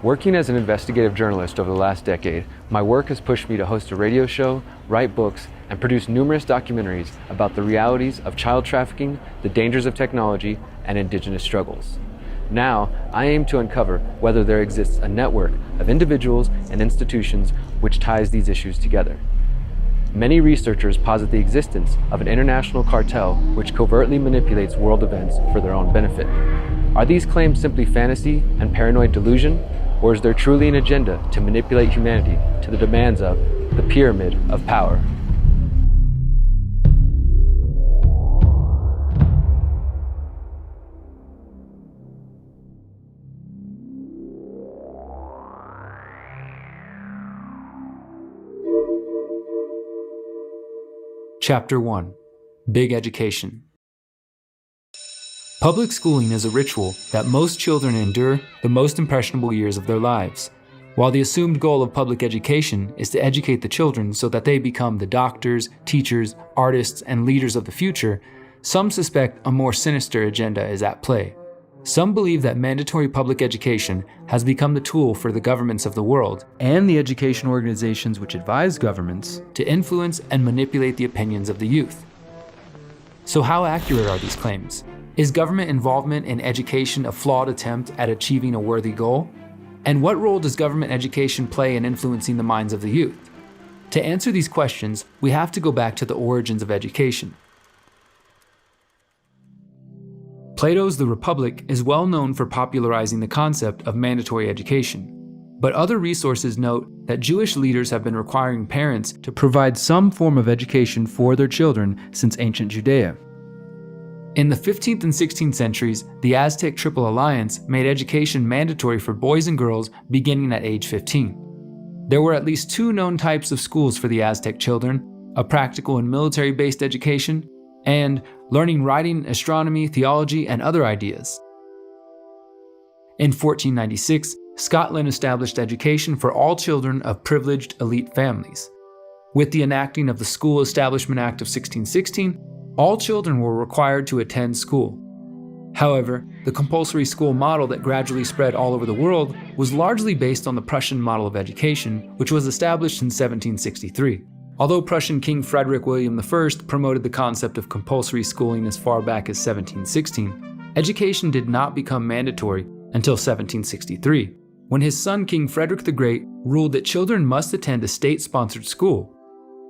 Working as an investigative journalist over the last decade, my work has pushed me to host a radio show, write books, and produce numerous documentaries about the realities of child trafficking, the dangers of technology, and indigenous struggles. Now, I aim to uncover whether there exists a network of individuals and institutions which ties these issues together. Many researchers posit the existence of an international cartel which covertly manipulates world events for their own benefit. Are these claims simply fantasy and paranoid delusion? Or is there truly an agenda to manipulate humanity to the demands of the pyramid of power? Chapter 1. Big Education. Public schooling is a ritual that most children endure the most impressionable years of their lives. While the assumed goal of public education is to educate the children so that they become the doctors, teachers, artists, and leaders of the future, some suspect a more sinister agenda is at play. Some believe that mandatory public education has become the tool for the governments of the world and the education organizations which advise governments to influence and manipulate the opinions of the youth. So how accurate are these claims? Is government involvement in education a flawed attempt at achieving a worthy goal? And what role does government education play in influencing the minds of the youth? To answer these questions, we have to go back to the origins of education. Plato's The Republic is well known for popularizing the concept of mandatory education. But other resources note that Jewish leaders have been requiring parents to provide some form of education for their children since ancient Judea. In the 15th and 16th centuries, the Aztec Triple Alliance made education mandatory for boys and girls beginning at age 15. There were at least two known types of schools for the Aztec children: a practical and military-based education, and learning writing, astronomy, theology, and other ideas. In 1496, Scotland established education for all children of privileged elite families. With the enacting of the School Establishment Act of 1616, all children were required to attend school. However, the compulsory school model that gradually spread all over the world was largely based on the Prussian model of education, which was established in 1763. Although Prussian King Frederick William I promoted the concept of compulsory schooling as far back as 1716, education did not become mandatory until 1763, when his son King Frederick the Great ruled that children must attend a state-sponsored school.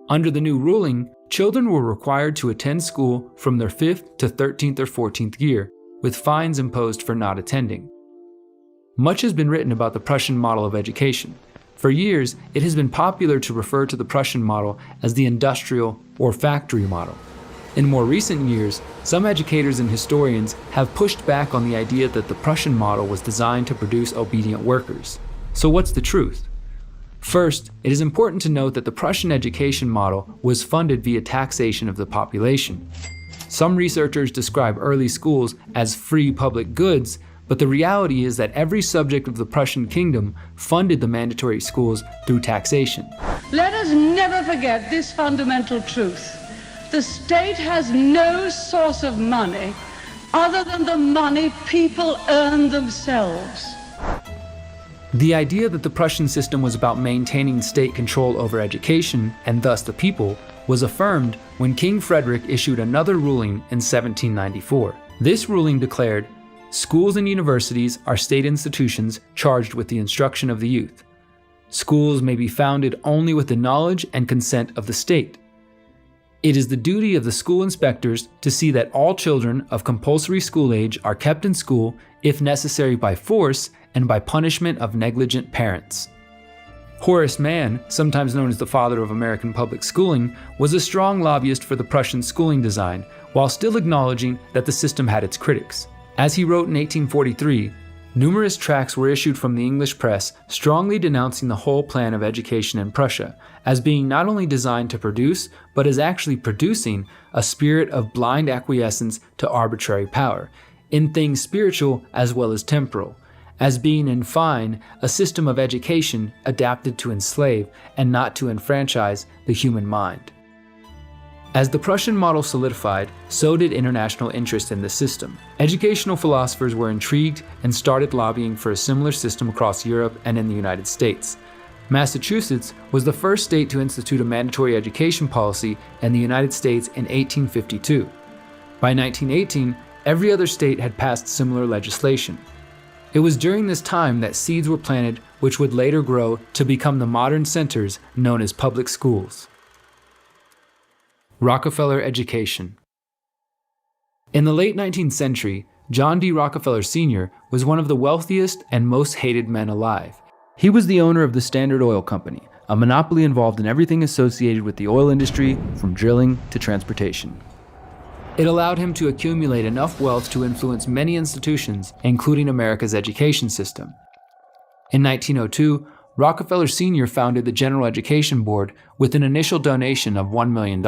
Under the new ruling, children were required to attend school from their 5th to 13th or 14th year, with fines imposed for not attending. Much has been written about the Prussian model of education. For years, it has been popular to refer to the Prussian model as the industrial or factory model. In more recent years, some educators and historians have pushed back on the idea that the Prussian model was designed to produce obedient workers. So what's the truth? First, it is important to note that the Prussian education model was funded via taxation of the population. Some researchers describe early schools as free public goods, but the reality is that every subject of the Prussian kingdom funded the mandatory schools through taxation. Let us never forget this fundamental truth. The state has no source of money other than the money people earn themselves. The idea that the Prussian system was about maintaining state control over education, and thus the people, was affirmed when King Frederick issued another ruling in 1794. This ruling declared, "Schools and universities are state institutions charged with the instruction of the youth. Schools may be founded only with the knowledge and consent of the state. It is the duty of the school inspectors to see that all children of compulsory school age are kept in school, if necessary by force and by punishment of negligent parents." Horace Mann, sometimes known as the father of American public schooling, was a strong lobbyist for the Prussian schooling design, while still acknowledging that the system had its critics. As he wrote in 1843, numerous tracts were issued from the English press strongly denouncing the whole plan of education in Prussia as being not only designed to produce, but as actually producing a spirit of blind acquiescence to arbitrary power, in things spiritual as well as temporal, as being, in fine, a system of education adapted to enslave and not to enfranchise the human mind. As the Prussian model solidified, so did international interest in the system. Educational philosophers were intrigued and started lobbying for a similar system across Europe and in the United States. Massachusetts was the first state to institute a mandatory education policy in the United States in 1852. By 1918, every other state had passed similar legislation. It was during this time that seeds were planted which would later grow to become the modern centers known as public schools. Rockefeller education. In the late 19th century, John D. Rockefeller Sr. was one of the wealthiest and most hated men alive. He was the owner of the Standard Oil Company, a monopoly involved in everything associated with the oil industry, from drilling to transportation. It allowed him to accumulate enough wealth to influence many institutions, including America's education system. In 1902, Rockefeller Sr. founded the General Education Board with an initial donation of $1 million.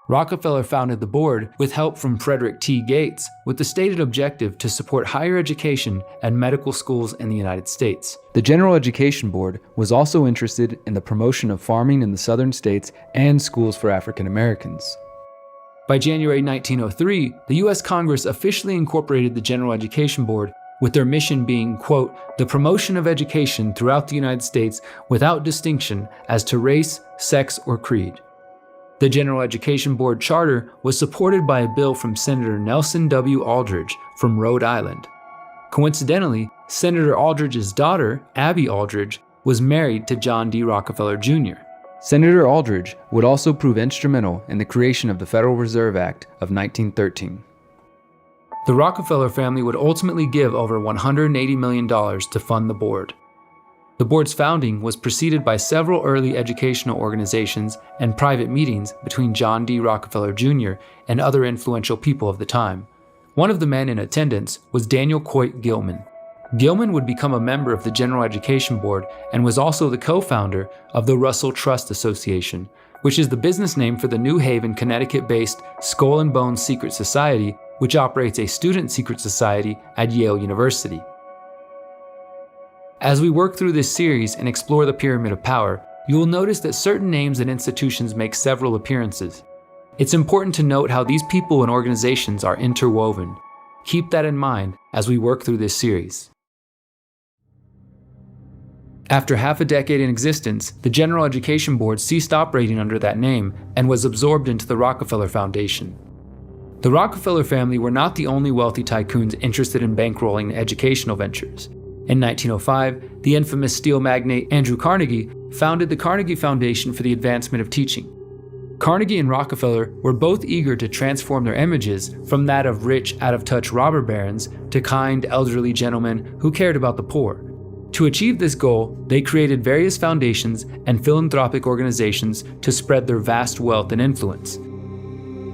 Rockefeller founded the board with help from Frederick T. Gates, with the stated objective to support higher education and medical schools in the United States. The General Education Board was also interested in the promotion of farming in the southern states and schools for African Americans. By January 1903, the U.S. Congress officially incorporated the General Education Board, with their mission being, quote, the promotion of education throughout the United States without distinction as to race, sex, or creed. The General Education Board charter was supported by a bill from Senator Nelson W. Aldrich from Rhode Island. Coincidentally, Senator Aldrich's daughter, Abby Aldrich, was married to John D. Rockefeller Jr. Senator Aldrich would also prove instrumental in the creation of the Federal Reserve Act of 1913. The Rockefeller family would ultimately give over $180 million to fund the board. The board's founding was preceded by several early educational organizations and private meetings between John D. Rockefeller Jr. and other influential people of the time. One of the men in attendance was Daniel Coit Gilman. Gilman would become a member of the General Education Board and was also the co-founder of the Russell Trust Association, which is the business name for the New Haven, Connecticut-based Skull and Bones Secret Society, which operates a student secret society at Yale University. As we work through this series and explore the pyramid of power, you will notice that certain names and institutions make several appearances. It's important to note how these people and organizations are interwoven. Keep that in mind as we work through this series. After half a decade in existence, the General Education Board ceased operating under that name and was absorbed into the Rockefeller Foundation. The Rockefeller family were not the only wealthy tycoons interested in bankrolling educational ventures. In 1905, the infamous steel magnate Andrew Carnegie founded the Carnegie Foundation for the Advancement of Teaching. Carnegie and Rockefeller were both eager to transform their images from that of rich, out-of-touch robber barons to kind, elderly gentlemen who cared about the poor. To achieve this goal, they created various foundations and philanthropic organizations to spread their vast wealth and influence.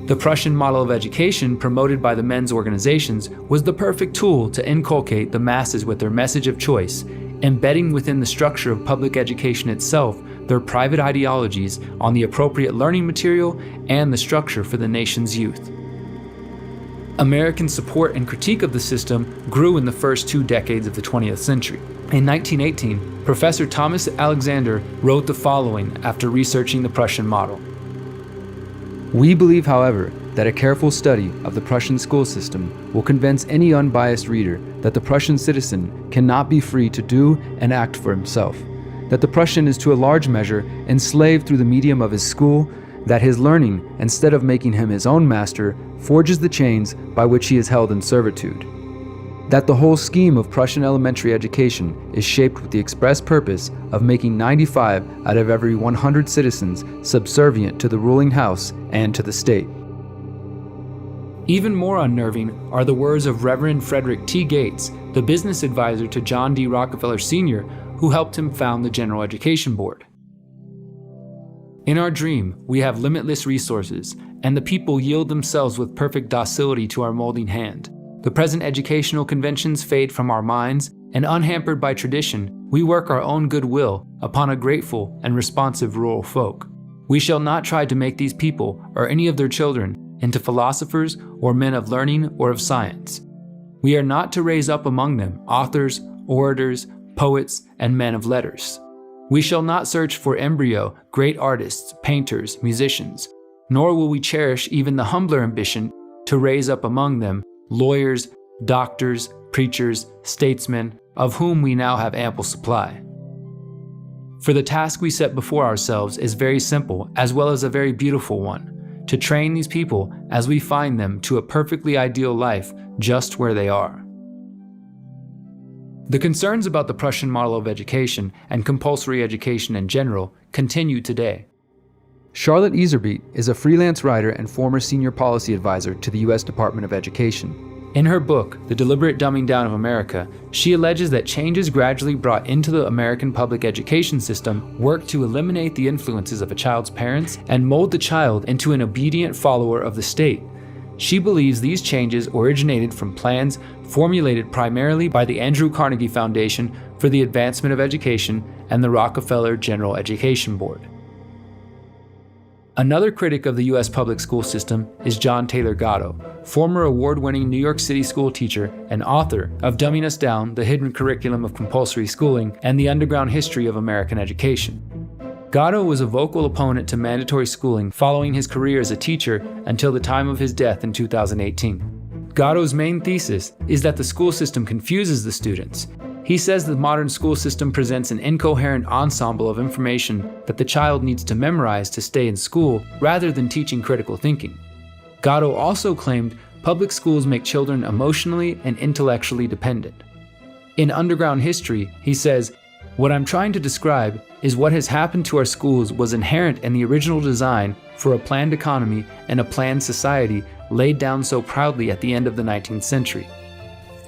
The Prussian model of education promoted by the men's organizations was the perfect tool to inculcate the masses with their message of choice, embedding within the structure of public education itself their private ideologies on the appropriate learning material and the structure for the nation's youth. American support and critique of the system grew in the first 2 decades of the 20th century. In 1918, Professor Thomas Alexander wrote the following after researching the Prussian model. We believe, however, that a careful study of the Prussian school system will convince any unbiased reader that the Prussian citizen cannot be free to do and act for himself, that the Prussian is to a large measure enslaved through the medium of his school, that his learning, instead of making him his own master, forges the chains by which he is held in servitude, that the whole scheme of Prussian elementary education is shaped with the express purpose of making 95 out of every 100 citizens subservient to the ruling house and to the state. Even more unnerving are the words of Reverend Frederick T. Gates, the business advisor to John D. Rockefeller Sr., who helped him found the General Education Board. In our dream, we have limitless resources, and the people yield themselves with perfect docility to our molding hand. The present educational conventions fade from our minds, and unhampered by tradition, we work our own goodwill upon a grateful and responsive rural folk. We shall not try to make these people, or any of their children, into philosophers or men of learning or of science. We are not to raise up among them authors, orators, poets, and men of letters. We shall not search for embryo great artists, painters, musicians, nor will we cherish even the humbler ambition to raise up among them lawyers, doctors, preachers, statesmen, of whom we now have ample supply. For the task we set before ourselves is very simple as well as a very beautiful one, to train these people as we find them to a perfectly ideal life just where they are. The concerns about the Prussian model of education and compulsory education in general continue today. Charlotte Iserbyt is a freelance writer and former senior policy advisor to the U.S. Department of Education. In her book, The Deliberate Dumbing Down of America, she alleges that changes gradually brought into the American public education system work to eliminate the influences of a child's parents and mold the child into an obedient follower of the state. She believes these changes originated from plans formulated primarily by the Andrew Carnegie Foundation for the Advancement of Education and the Rockefeller General Education Board. Another critic of the U.S. public school system is John Taylor Gatto, former award-winning New York City school teacher and author of Dumbing Us Down, The Hidden Curriculum of Compulsory Schooling and the Underground History of American Education. Gatto was a vocal opponent to mandatory schooling following his career as a teacher until the time of his death in 2018. Gatto's main thesis is that the school system confuses the students. He says the modern school system presents an incoherent ensemble of information that the child needs to memorize to stay in school rather than teaching critical thinking. Gatto also claimed public schools make children emotionally and intellectually dependent. In Underground History, he says, "What I'm trying to describe is what has happened to our schools was inherent in the original design for a planned economy and a planned society laid down so proudly at the end of the 19th century."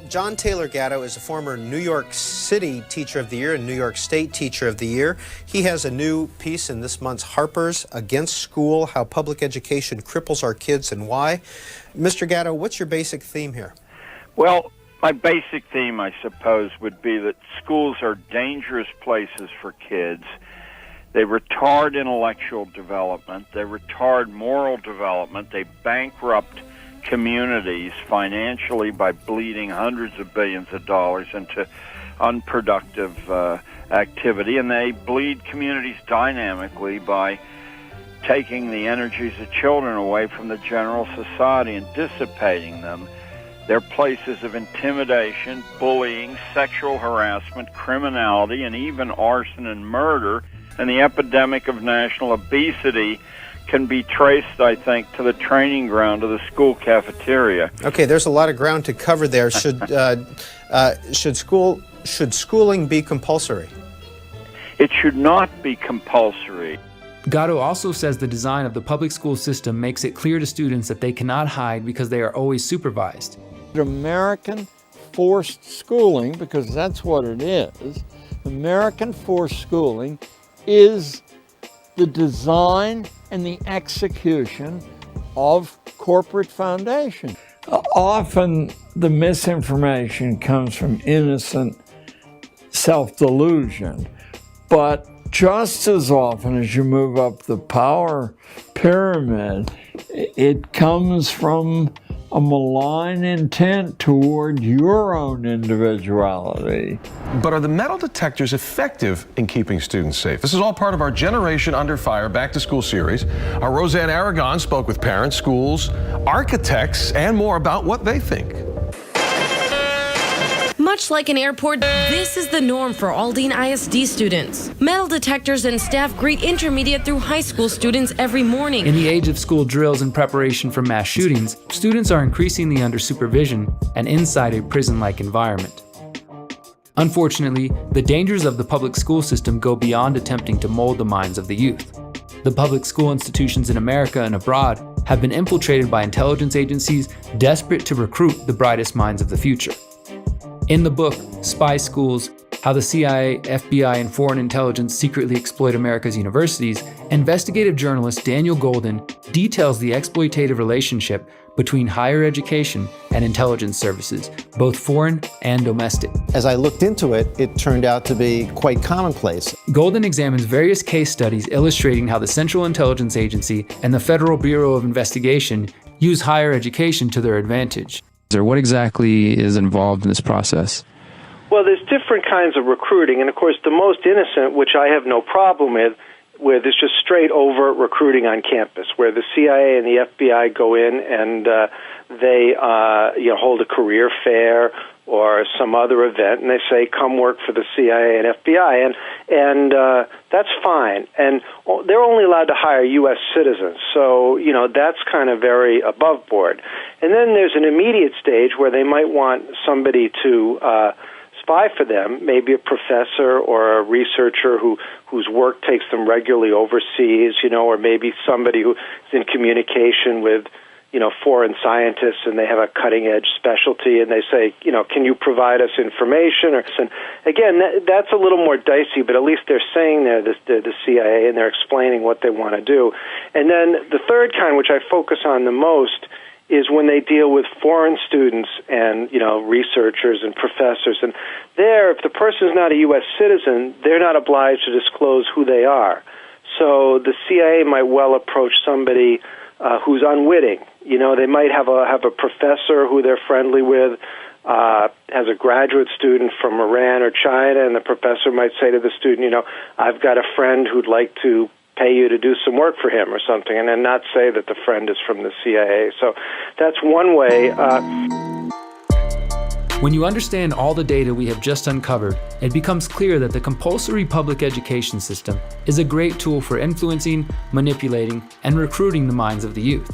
John Taylor Gatto is a former New York City Teacher of the Year and New York State Teacher of the Year. He has a new piece in this month's Harper's, Against School, How Public Education Cripples Our Kids and Why. Mr. Gatto, what's your basic theme here? Well, my basic theme, I suppose, would be that schools are dangerous places for kids. They retard intellectual development. They retard moral development. They bankrupt communities financially by bleeding hundreds of billions of dollars into unproductive activity, and they bleed communities dynamically by taking the energies of children away from the general society and dissipating them. They're places of intimidation, bullying, sexual harassment, criminality, and even arson and murder. And the epidemic of national obesity can be traced, I think, to the training ground of the school cafeteria. Okay, there's a lot of ground to cover there. Should schooling be compulsory? It should not be compulsory. Gatto also says the design of the public school system makes it clear to students that they cannot hide because they are always supervised. American forced schooling, because that's what it is, American forced schooling is the design and the execution of corporate foundation. Often the misinformation comes from innocent self-delusion, but just as often as you move up the power pyramid, it comes from a malign intent toward your own individuality. But are the metal detectors effective in keeping students safe? This is all part of our Generation Under Fire Back to School series. Our Roseanne Aragon spoke with parents, schools, architects, and more about what they think. Much like an airport, this is the norm for Aldine ISD students. Metal detectors and staff greet intermediate through high school students every morning. In the age of school drills in preparation for mass shootings, students are increasingly under supervision and inside a prison-like environment. Unfortunately, the dangers of the public school system go beyond attempting to mold the minds of the youth. The public school institutions in America and abroad have been infiltrated by intelligence agencies desperate to recruit the brightest minds of the future. In the book, Spy Schools, How the CIA, FBI, and Foreign Intelligence Secretly Exploit America's Universities, investigative journalist Daniel Golden details the exploitative relationship between higher education and intelligence services, both foreign and domestic. As I looked into it, it turned out to be quite commonplace. Golden examines various case studies illustrating how the Central Intelligence Agency and the Federal Bureau of Investigation use higher education to their advantage. What exactly is involved in this process? Well, there's different kinds of recruiting, and of course the most innocent, which I have no problem with, where there's just straight overt recruiting on campus, where the CIA and the FBI go in and they hold a career fair or some other event, and they say, come work for the CIA and FBI, and that's fine. And they're only allowed to hire U.S. citizens, so, that's kind of very above board. And then there's an immediate stage where they might want somebody to spy for them, maybe a professor or a researcher whose work takes them regularly overseas, or maybe somebody who's in communication with foreign scientists, and they have a cutting-edge specialty, and they say, can you provide us information? And again, that's a little more dicey, but at least they're saying they're the CIA, and they're explaining what they want to do. And then the third kind, which I focus on the most, is when they deal with foreign students and, researchers and professors. And there, if the person is not a U.S. citizen, they're not obliged to disclose who they are. So the CIA might well approach somebody who's unwitting. They might have a professor who they're friendly with, has a graduate student from Iran or China, and the professor might say to the student, I've got a friend who'd like to pay you to do some work for him or something, and then not say that the friend is from the CIA. So that's one way. When you understand all the data we have just uncovered, it becomes clear that the compulsory public education system is a great tool for influencing, manipulating, and recruiting the minds of the youth.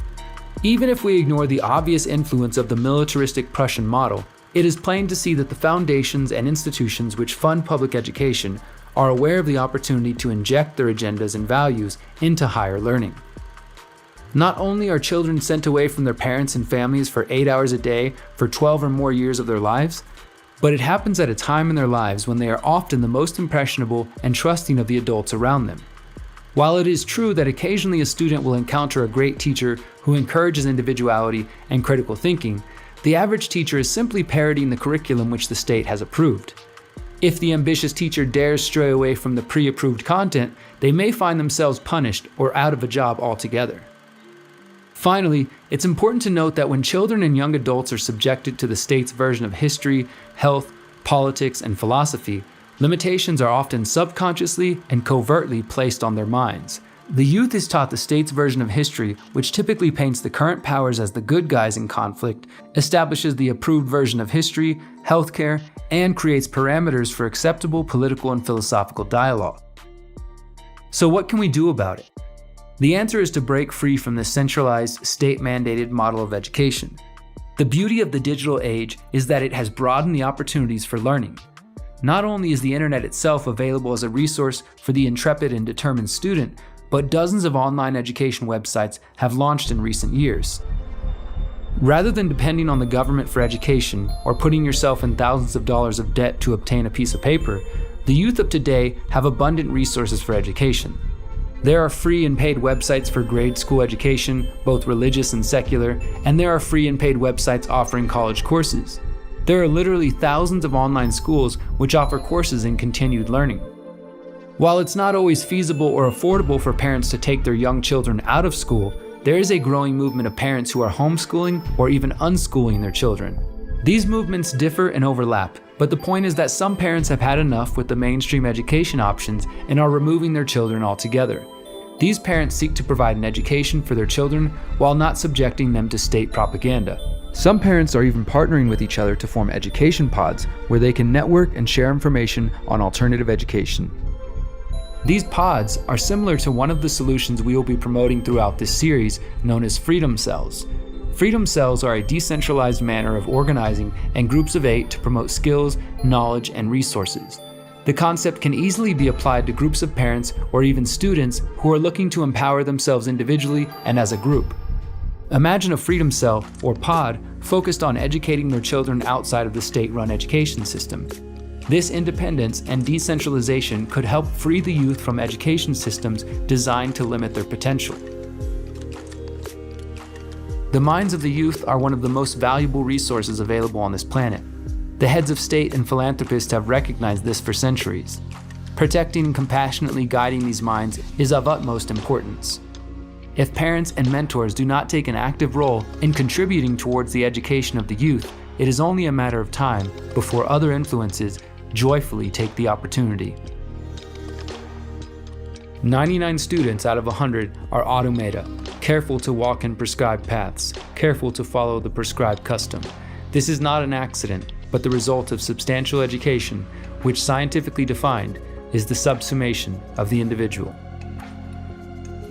Even if we ignore the obvious influence of the militaristic Prussian model, it is plain to see that the foundations and institutions which fund public education are aware of the opportunity to inject their agendas and values into higher learning. Not only are children sent away from their parents and families for 8 hours a day for 12 or more years of their lives, but it happens at a time in their lives when they are often the most impressionable and trusting of the adults around them. While it is true that occasionally a student will encounter a great teacher who encourages individuality and critical thinking, the average teacher is simply parodying the curriculum which the state has approved. If the ambitious teacher dares stray away from the pre-approved content, they may find themselves punished or out of a job altogether. Finally, it's important to note that when children and young adults are subjected to the state's version of history, health, politics, and philosophy, limitations are often subconsciously and covertly placed on their minds. The youth is taught the state's version of history, which typically paints the current powers as the good guys in conflict, establishes the approved version of history, healthcare, and creates parameters for acceptable political and philosophical dialogue. So what can we do about it? The answer is to break free from this centralized, state-mandated model of education. The beauty of the digital age is that it has broadened the opportunities for learning. Not only is the internet itself available as a resource for the intrepid and determined student, but dozens of online education websites have launched in recent years. Rather than depending on the government for education or putting yourself in thousands of dollars of debt to obtain a piece of paper, the youth of today have abundant resources for education. There are free and paid websites for grade school education, both religious and secular, and there are free and paid websites offering college courses. There are literally thousands of online schools which offer courses in continued learning. While it's not always feasible or affordable for parents to take their young children out of school, there is a growing movement of parents who are homeschooling or even unschooling their children. These movements differ and overlap, but the point is that some parents have had enough with the mainstream education options and are removing their children altogether. These parents seek to provide an education for their children while not subjecting them to state propaganda. Some parents are even partnering with each other to form education pods where they can network and share information on alternative education. These pods are similar to one of the solutions we will be promoting throughout this series, known as Freedom Cells. Freedom Cells are a decentralized manner of organizing in groups of 8 to promote skills, knowledge, and resources. The concept can easily be applied to groups of parents or even students who are looking to empower themselves individually and as a group. Imagine a Freedom Cell, or pod, focused on educating their children outside of the state-run education system. This independence and decentralization could help free the youth from education systems designed to limit their potential. The minds of the youth are one of the most valuable resources available on this planet. The heads of state and philanthropists have recognized this for centuries. Protecting and compassionately guiding these minds is of utmost importance. If parents and mentors do not take an active role in contributing towards the education of the youth, it is only a matter of time before other influences joyfully take the opportunity. 99 students out of 100 are automata, careful to walk in prescribed paths, careful to follow the prescribed custom. This is not an accident, but the result of substantial education, which scientifically defined is the subsummation of the individual.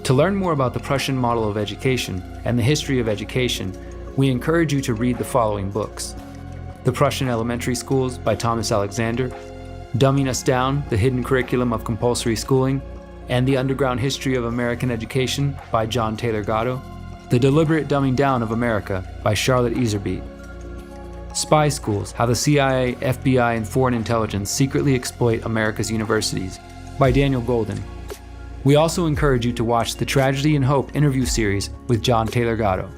To learn more about the Prussian model of education and the history of education, we encourage you to read the following books: The Prussian Elementary Schools by Thomas Alexander, Dumbing Us Down, The Hidden Curriculum of Compulsory Schooling, and The Underground History of American Education by John Taylor Gatto, The Deliberate Dumbing Down of America by Charlotte Iserbyt, Spy Schools, How the CIA, FBI, and Foreign Intelligence Secretly Exploit America's Universities by Daniel Golden. We also encourage you to watch the Tragedy and Hope interview series with John Taylor Gatto.